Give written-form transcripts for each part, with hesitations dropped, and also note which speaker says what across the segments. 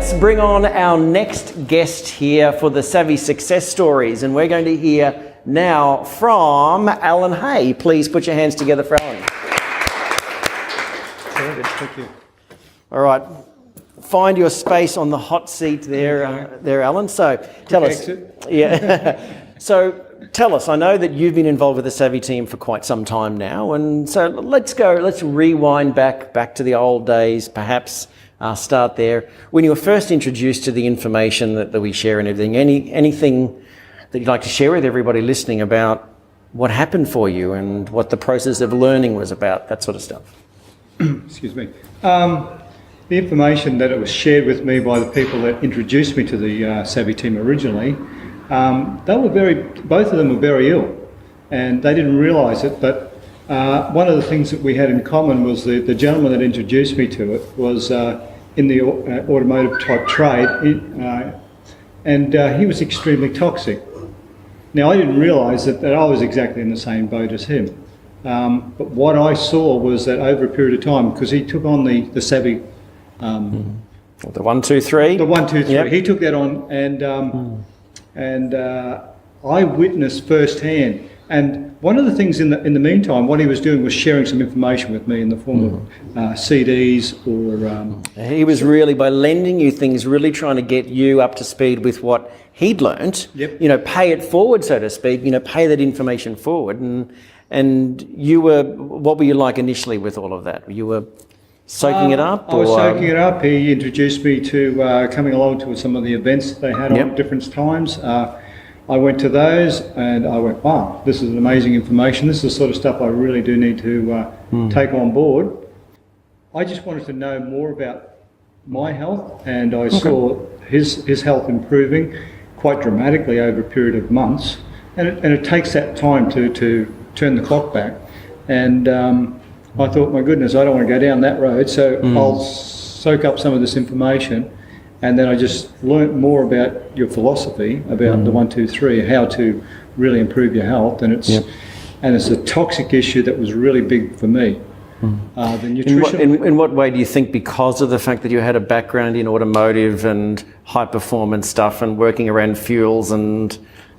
Speaker 1: let's bring on our next guest here for the Savvy Success Stories, and we're going to hear now from Alan Hay. Please put your hands together for Alan.
Speaker 2: Thank you.
Speaker 1: All right, find your space on the hot seat there, there, Alan. So tell us, So tell us. I know that you've been involved with the Savvy team for quite some time now, and so let's rewind back to the old days, perhaps. Start there. When you were first introduced to the information that we share and everything, anything that you'd like to share with everybody listening about what happened for you and what the process of learning was about, that sort of stuff?
Speaker 2: Excuse me. The information that it was shared with me by the people that introduced me to the Savvy team originally, both of them were very ill, and they didn't realise it, but one of the things that we had in common was the gentleman that introduced me to it was in the automotive type trade, and he was extremely toxic. Now, I didn't realise that I was exactly in the same boat as him, but what I saw was that over a period of time, because he took on the Savvy,
Speaker 1: the 1, 2, 3.
Speaker 2: The 1, 2, 3. Yep. He took that on, and I witnessed firsthand. And one of the things in the meantime, what he was doing was sharing some information with me in the form of CDs or...
Speaker 1: he was really, by lending you things, really trying to get you up to speed with what he'd learnt.
Speaker 2: Yep.
Speaker 1: You know, pay it forward, so to speak, pay that information forward. And you were, what were you like initially with all of that? You were soaking it up?
Speaker 2: I was soaking it up. He introduced me to coming along to some of the events that they had on at different times. I went to those and I went, wow, this is amazing information. This is the sort of stuff I really do need to take on board. I just wanted to know more about my health, and I saw his health improving quite dramatically over a period of months. And it takes that time to turn the clock back. And I thought, my goodness, I don't want to go down that road, so I'll soak up some of this information. And then I just learnt more about your philosophy, about the 1, 2, 3, how to really improve your health. And it's a toxic issue that was really big for me. The nutrition.
Speaker 1: In what way do you think, because of the fact that you had a background in automotive and high performance stuff and working around fuels and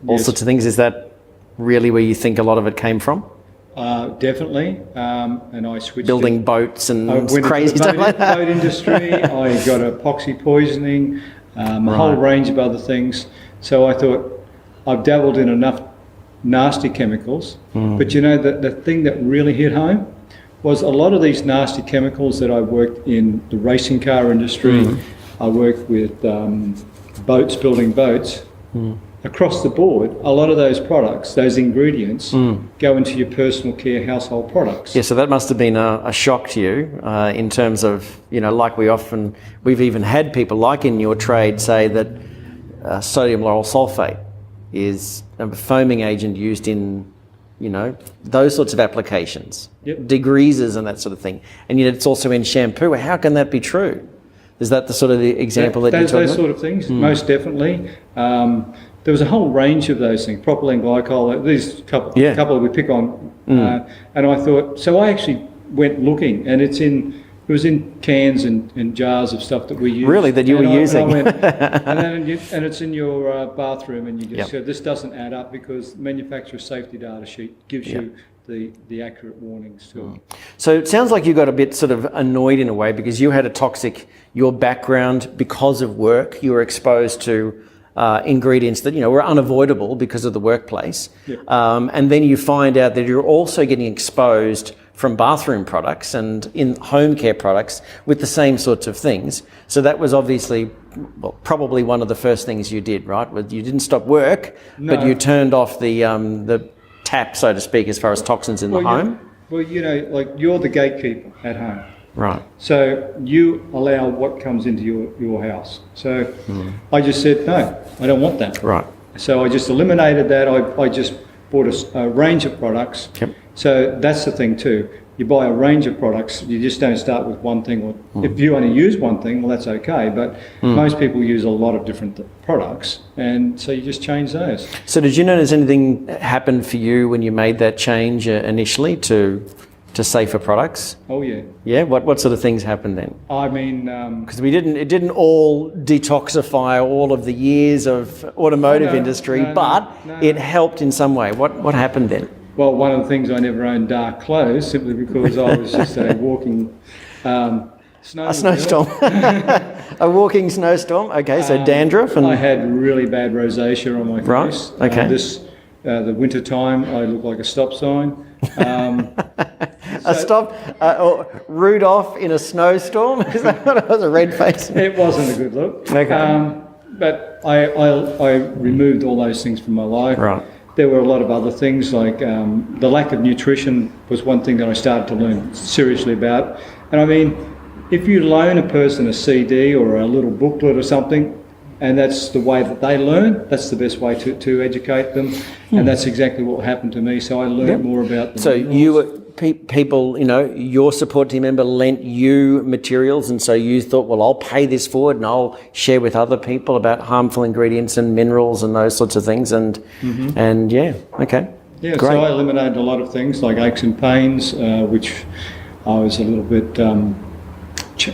Speaker 1: all sorts of things, is that really where you think a lot of it came from?
Speaker 2: Definitely, and I switched
Speaker 1: building boats and crazy stuff like that.
Speaker 2: Boat industry. I got epoxy poisoning, a whole range of other things. So I thought, I've dabbled in enough nasty chemicals, but the thing that really hit home was a lot of these nasty chemicals that I worked in the racing car industry. I worked with boats, building boats. Across the board, a lot of those products, those ingredients, go into your personal care household products.
Speaker 1: Yeah, so that must have been a shock to you in terms of, like we've even had people like in your trade say that sodium lauryl sulfate is a foaming agent used in, those sorts of applications, degreasers and that sort of thing. And yet it's also in shampoo. How can that be true? Is that the sort of the example that you're talking about?
Speaker 2: Those sort of things, most definitely. There was a whole range of those things, propylene glycol, these couple we pick on. And I thought, so I actually went looking, and it was in cans and jars of stuff that we used.
Speaker 1: Really, that you were using?
Speaker 2: And and it's in your bathroom, and you just go, this doesn't add up, because manufacturer safety data sheet gives you the accurate warnings to it.
Speaker 1: So it sounds like you got a bit sort of annoyed in a way, because you had your background, because of work, you were exposed to ingredients that were unavoidable because of the workplace, and then you find out that you're also getting exposed from bathroom products and in home care products with the same sorts of things. So that was obviously, probably one of the first things you did, right? You didn't stop work, but you turned off the tap, so to speak, as far as toxins in the home.
Speaker 2: Like you're the gatekeeper at home.
Speaker 1: Right.
Speaker 2: So you allow what comes into your house. So I just said, no, I don't want that.
Speaker 1: Right.
Speaker 2: So I just eliminated that. I just bought a range of products. So that's the thing too. You buy a range of products, you just don't start with one thing. Or if you only use one thing, well, that's okay. But most people use a lot of different products, and so you just change those.
Speaker 1: So did you notice anything happened for you when you made that change initially to to safer products?
Speaker 2: Oh yeah.
Speaker 1: Yeah. What sort of things happened then?
Speaker 2: I mean,
Speaker 1: Because it didn't all detoxify all of the years of automotive industry, but it helped in some way. What happened then?
Speaker 2: well, one of the things I never owned dark clothes simply because I was just a walking
Speaker 1: A snowstorm. A walking snowstorm. Okay, so dandruff and
Speaker 2: I had really bad rosacea on my
Speaker 1: Right,
Speaker 2: face.
Speaker 1: okay.
Speaker 2: The winter time, I looked like a stop sign.
Speaker 1: or Rudolph in a snowstorm. Is that what it was? A red face.
Speaker 2: It wasn't a good look.
Speaker 1: Okay.
Speaker 2: But I removed all those things from my life.
Speaker 1: Right.
Speaker 2: There were a lot of other things like the lack of nutrition was one thing that I started to learn seriously about. And I mean, if you loan a person a CD or a little booklet or something, and that's the way that they learn, that's the best way to educate them. And that's exactly what happened to me. So I learned more about the
Speaker 1: So
Speaker 2: minerals.
Speaker 1: you were people, your support team member lent you materials, and so you thought, well, I'll pay this forward and I'll share with other people about harmful ingredients and minerals and those sorts of things. And yeah, okay.
Speaker 2: Yeah,
Speaker 1: Great.
Speaker 2: so I eliminated a lot of things like aches and pains, which I was a little bit,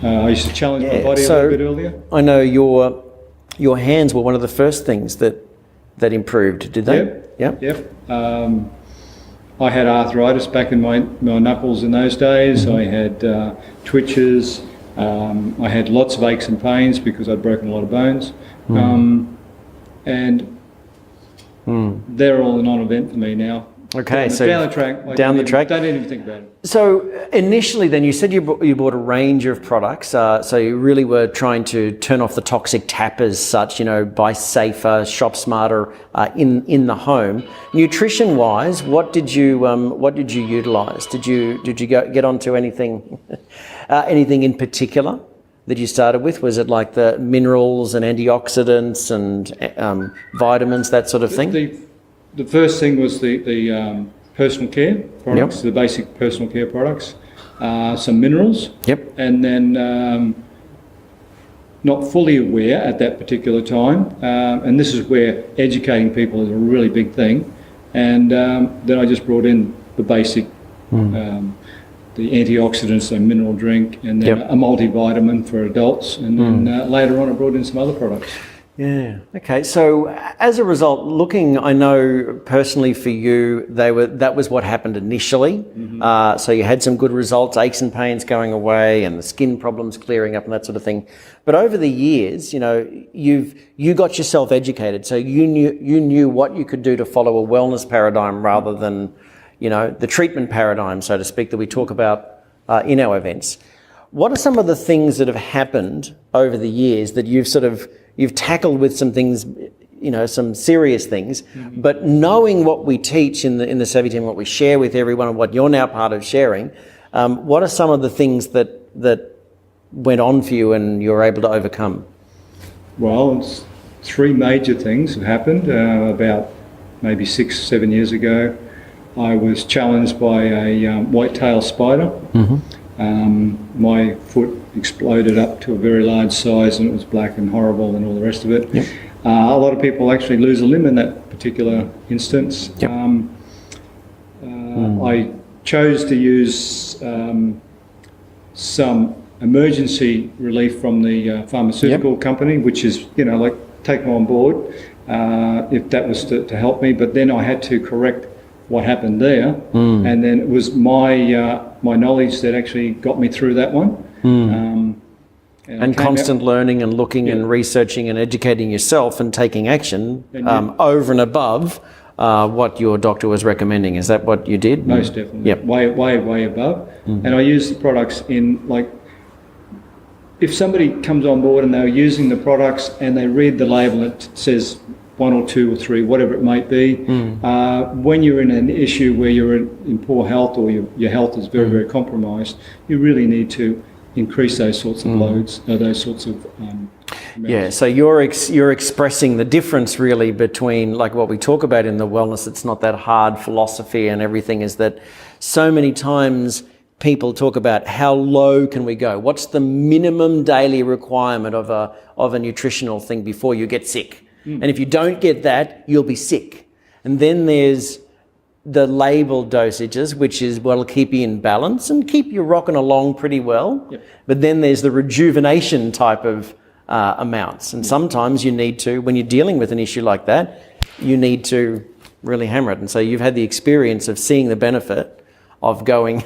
Speaker 2: I used to challenge my body a little bit earlier.
Speaker 1: I know your hands were one of the first things that improved, did they?
Speaker 2: Yep. I had arthritis back in my knuckles in those days. I had twitches. I had lots of aches and pains because I'd broken a lot of bones. And they're all a non-event for me now.
Speaker 1: Okay, so
Speaker 2: down the track.
Speaker 1: down the track.
Speaker 2: Don't even think about it.
Speaker 1: So initially then you said you bought a range of products, so you really were trying to turn off the toxic tap as such, buy safer, shop smarter in the home. Nutrition wise, what did you utilize? Did you get onto anything anything in particular that you started with? Was it like the minerals and antioxidants and vitamins, that sort of thing?
Speaker 2: The first thing was the personal care products, the basic personal care products, some minerals.
Speaker 1: Yep.
Speaker 2: And then not fully aware at that particular time, and this is where educating people is a really big thing. And then I just brought in the basic, the antioxidants, a mineral drink, and then a multivitamin for adults. And then later on I brought in some other products.
Speaker 1: Yeah. Okay. So as a result, I know personally for you, that was what happened initially. So you had some good results, aches and pains going away, and the skin problems clearing up, and that sort of thing. But over the years, you got yourself educated, so you knew what you could do to follow a wellness paradigm rather than, the treatment paradigm, so to speak, that we talk about in our events. What are some of the things that have happened over the years that you've tackled with some things, some serious things, but knowing what we teach in the Savvy team, what we share with everyone, and what you're now part of sharing, what are some of the things that went on for you and you were able to overcome? Well,
Speaker 2: it's three major things have happened. About maybe 6-7 years ago, I was challenged by a white-tailed spider. My foot exploded up to a very large size and it was black and horrible and all the rest of it. A lot of people actually lose a limb in that particular instance. I chose to use some emergency relief from the pharmaceutical company, which is, take them on board if that was to help me. But then I had to correct what happened there, and then it was my knowledge that actually got me through that one.
Speaker 1: And constant learning and looking and researching and educating yourself and taking action over and above what your doctor was recommending. Is that what you did?
Speaker 2: Most definitely.
Speaker 1: Yep.
Speaker 2: Way above. And I use the products in, if somebody comes on board and they're using the products and they read the label, it says 1 or 2 or 3, whatever it might be. When you're in an issue where you're in poor health or your health is very, very compromised, you really need to increase those sorts of loads, those sorts of
Speaker 1: so you're expressing the difference really between, like what we talk about in the wellness, it's not that hard philosophy and everything, is that so many times people talk about how low can we go? What's the minimum daily requirement of a nutritional thing before you get sick? And if you don't get that, you'll be sick. And then there's the labeled dosages, which is what'll keep you in balance and keep you rocking along pretty well.
Speaker 2: Yep.
Speaker 1: But then there's the rejuvenation type of amounts. And sometimes you need to, when you're dealing with an issue like that, you need to really hammer it. And so you've had the experience of seeing the benefit of going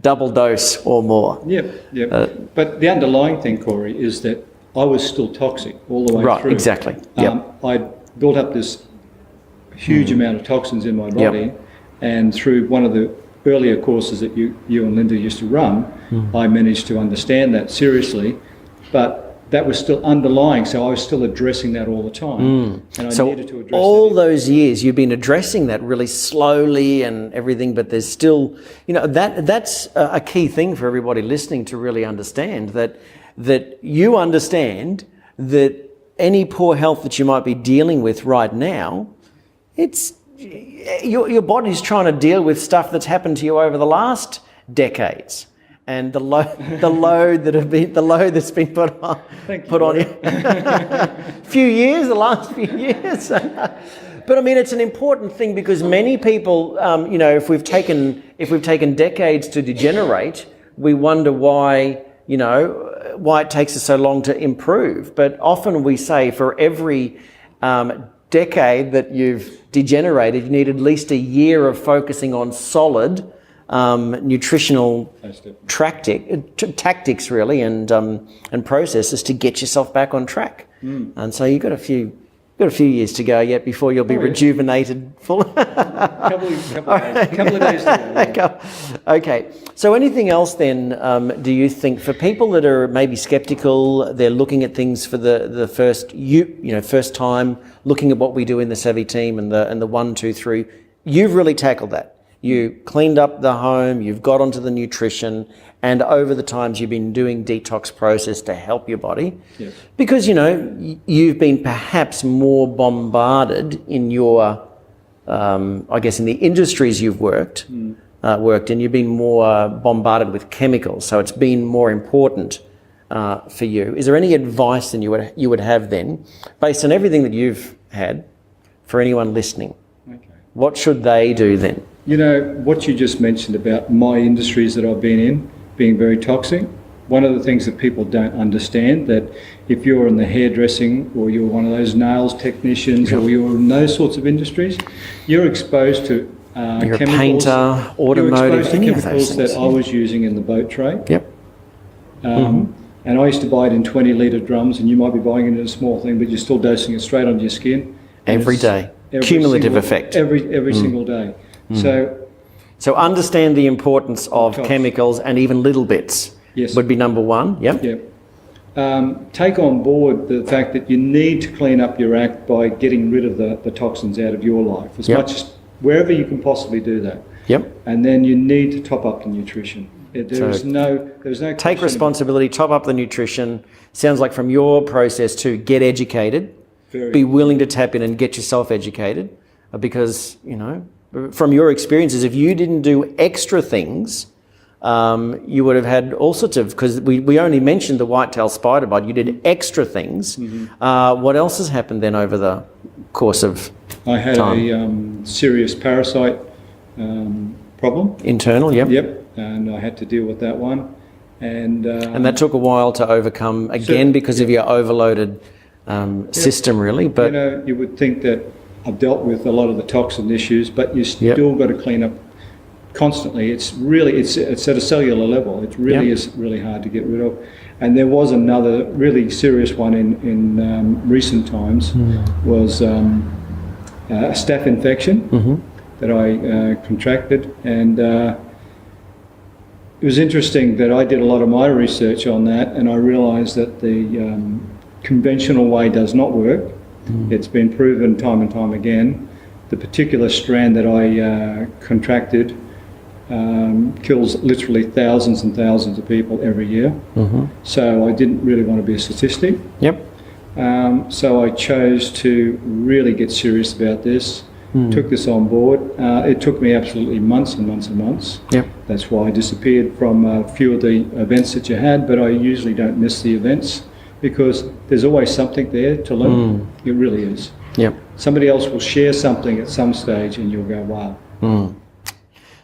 Speaker 1: double dose or more.
Speaker 2: Yep. But the underlying thing, Corey, is that I was still toxic all the way
Speaker 1: right,
Speaker 2: through.
Speaker 1: Right, exactly. Yep.
Speaker 2: I built up this huge amount of toxins in my body, and through one of the earlier courses that you and Linda used to run, I managed to understand that seriously, but that was still underlying, so I was still addressing that all the time, and I needed to address
Speaker 1: all
Speaker 2: that.
Speaker 1: Those years you've been addressing that really slowly and everything, but there's still, that's a key thing for everybody listening to really understand, that you understand that any poor health that you might be dealing with right now, it's your body's trying to deal with stuff that's happened to you over the last decades, and the load that's been put on you. The last few years. But I mean, it's an important thing because many people, if we've taken decades to degenerate, we wonder why it takes us so long to improve. But often we say for every decade that you've degenerated, you need at least a year of focusing on solid nutritional tactics really and processes to get yourself back on track. And so you've got a few years to go yet before you'll be rejuvenated full.
Speaker 2: couple of days to go.
Speaker 1: Okay. So anything else then, do you think, for people that are maybe skeptical, they're looking at things for the first time, looking at what we do in the Savvy team and the 1, 2, 3, you've really tackled that. You cleaned up the home, you've got onto the nutrition, and over the times you've been doing detox process to help your body.
Speaker 2: Yes.
Speaker 1: Because, you've been perhaps more bombarded in your, I guess in the industries you've worked in, you've been more bombarded with chemicals. So it's been more important for you. Is there any advice then you would have then, based on everything that you've had, for anyone listening?
Speaker 2: Okay.
Speaker 1: What should they do then?
Speaker 2: What you just mentioned about my industries that I've been in being very toxic, one of the things that people don't understand, that if you're in the hairdressing or you're one of those nails technicians or you're in those sorts of industries, you're exposed to
Speaker 1: you're
Speaker 2: chemicals.
Speaker 1: A painter, automotive,
Speaker 2: you're exposed to chemicals that I was using in the boat trade.
Speaker 1: Yep.
Speaker 2: And I used to buy it in 20-litre drums, and you might be buying it in a small thing, but you're still dosing it straight onto your skin.
Speaker 1: Every day. Cumulative effect.
Speaker 2: Every single day.
Speaker 1: So understand the importance of chemicals, and even little bits would be number one. Yep.
Speaker 2: Take on board the fact that you need to clean up your act by getting rid of the toxins out of your life as much as wherever you can possibly do that.
Speaker 1: Yep.
Speaker 2: And then you need to top up the nutrition. There's no
Speaker 1: take responsibility, top up the nutrition. Sounds like from your process to get educated, be willing to tap in and get yourself educated, because from your experiences, if you didn't do extra things, you would have had all sorts of, because we only mentioned the whitetail spider bite, you did extra things. What else has happened then over the course of
Speaker 2: I had
Speaker 1: time?
Speaker 2: A serious parasite problem.
Speaker 1: Internal, yep.
Speaker 2: Yep, and I had to deal with that one. And
Speaker 1: that took a while to overcome, again, because of your overloaded system, really. But
Speaker 2: you would think that I've dealt with a lot of the toxin issues, but you still got to clean up constantly. It's at a cellular level. It really is really hard to get rid of. And there was another really serious one in recent times, was a staph infection that I contracted. And it was interesting that I did a lot of my research on that, and I realised that the conventional way does not work. It's been proven time and time again. The particular strand that I contracted kills literally thousands and thousands of people every year. So I didn't really want to be a statistic.
Speaker 1: Yep.
Speaker 2: So I chose to really get serious about this, took this on board. It took me absolutely months and months and months.
Speaker 1: Yep.
Speaker 2: That's why I disappeared from a few of the events that you had, but I usually don't miss the events, because there's always something there to learn. It really is.
Speaker 1: Yep.
Speaker 2: Somebody else will share something at some stage and you'll go, wow,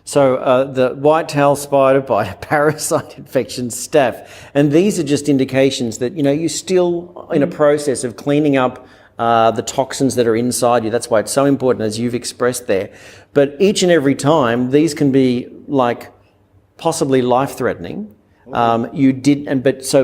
Speaker 1: So the white-tailed spider bite, parasite infections, staph, and these are just indications that, you know, you're still in a process of cleaning up the toxins that are inside you. That's why it's so important, as you've expressed there. But each and every time, these can be like possibly life-threatening. So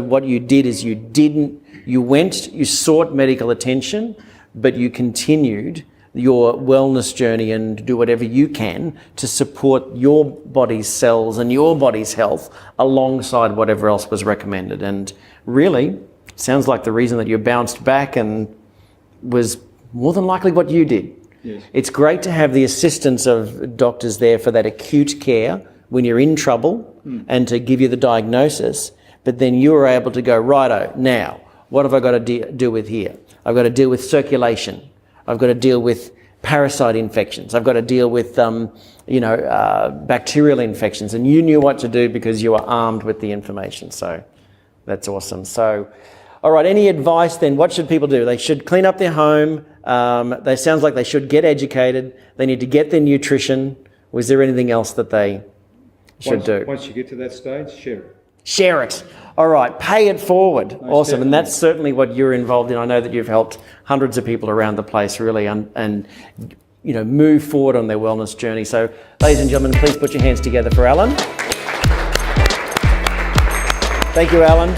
Speaker 1: what you did is you sought medical attention, but you continued your wellness journey and do whatever you can to support your body's cells and your body's health alongside whatever else was recommended. And really, sounds like the reason that you bounced back and was more than likely what you did.
Speaker 2: Yes.
Speaker 1: It's great to have the assistance of doctors there for that acute care when you're in trouble and to give you the diagnosis, but then you were able to go, righto, now, what have I got to deal with here? I've got to deal with circulation. I've got to deal with parasite infections. I've got to deal with, bacterial infections. And you knew what to do because you were armed with the information. So that's awesome. So, all right, any advice then? What should people do? They should clean up their home. Sounds like they should get educated. They need to get their nutrition. Was there anything else that they should do?
Speaker 2: Once you get to that stage, share it.
Speaker 1: Share it. All right, pay it forward. Awesome.
Speaker 2: Definitely.
Speaker 1: And that's certainly what you're involved in. I know that you've helped hundreds of people around the place really and move forward on their wellness journey. So, ladies and gentlemen, please put your hands together for Alan. Thank you, Alan.